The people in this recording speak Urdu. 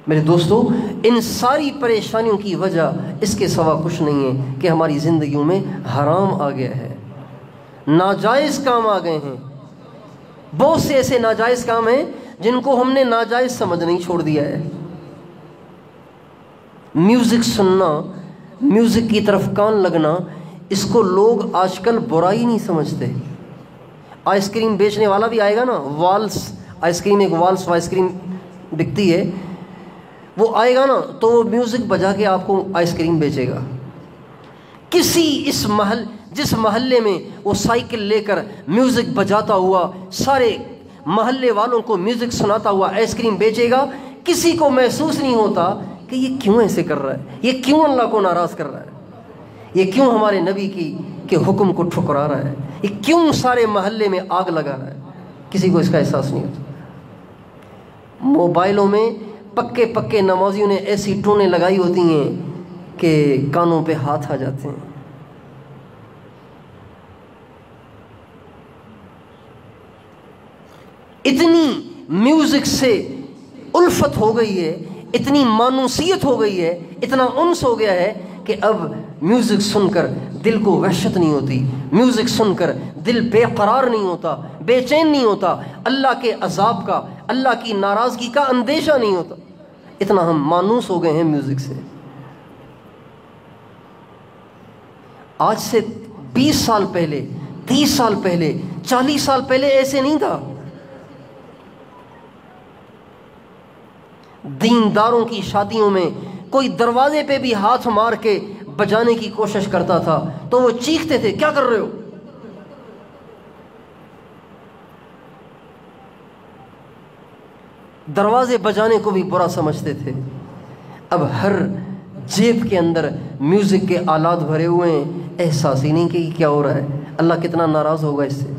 میرے دوستو، ان ساری پریشانیوں کی وجہ اس کے سوا کچھ نہیں ہے کہ ہماری زندگیوں میں حرام آ گیا ہے، ناجائز کام آ گئے ہیں۔ بہت سے ایسے ناجائز کام ہیں جن کو ہم نے ناجائز سمجھنا ہی چھوڑ دیا ہے۔ میوزک سننا، میوزک کی طرف کان لگنا، اس کو لوگ آج کل برائی نہیں سمجھتے۔ آئس کریم بیچنے والا بھی آئے گا نا، والس آئس کریم، ایک والس آئس کریم بکتی ہے، وہ آئے گا نا تو وہ میوزک بجا کے آپ کو آئس کریم بیچے گا۔ جس محلے میں وہ سائیکل لے کر میوزک بجاتا ہوا سارے محلے والوں کو میوزک سناتا ہوا آئس کریم بیچے گا، کسی کو محسوس نہیں ہوتا کہ یہ کیوں ایسے کر رہا ہے، یہ کیوں اللہ کو ناراض کر رہا ہے، یہ کیوں ہمارے نبی کے حکم کو ٹھکرا رہا ہے، یہ کیوں سارے محلے میں آگ لگا رہا ہے، کسی کو اس کا احساس نہیں ہوتا۔ موبائلوں میں پکے نمازیوں نے ایسی ٹونیں لگائی ہوتی ہیں کہ کانوں پہ ہاتھ آ جاتے ہیں۔ اتنی میوزک سے الفت ہو گئی ہے، اتنی مانوسیت ہو گئی ہے، اتنا انس ہو گیا ہے کہ اب میوزک سن کر دل کو وحشت نہیں ہوتی، میوزک سن کر دل بے قرار نہیں ہوتا، بے چین نہیں ہوتا، اللہ کے عذاب کا، اللہ کی ناراضگی کا اندیشہ نہیں ہوتا۔ اتنا ہم مانوس ہو گئے ہیں میوزک سے۔ آج سے 20 سال پہلے، 30 سال پہلے، 40 سال پہلے ایسے نہیں تھا۔ دینداروں کی شادیوں میں کوئی دروازے پہ بھی ہاتھ مار کے بجانے کی کوشش کرتا تھا تو وہ چیختے تھے، کیا کر رہے ہو؟ دروازے بجانے کو بھی برا سمجھتے تھے۔ اب ہر جیب کے اندر میوزک کے آلات بھرے ہوئے ہیں، احساس ہی نہیں کہ کیا ہو رہا ہے، اللہ کتنا ناراض ہوگا اس سے۔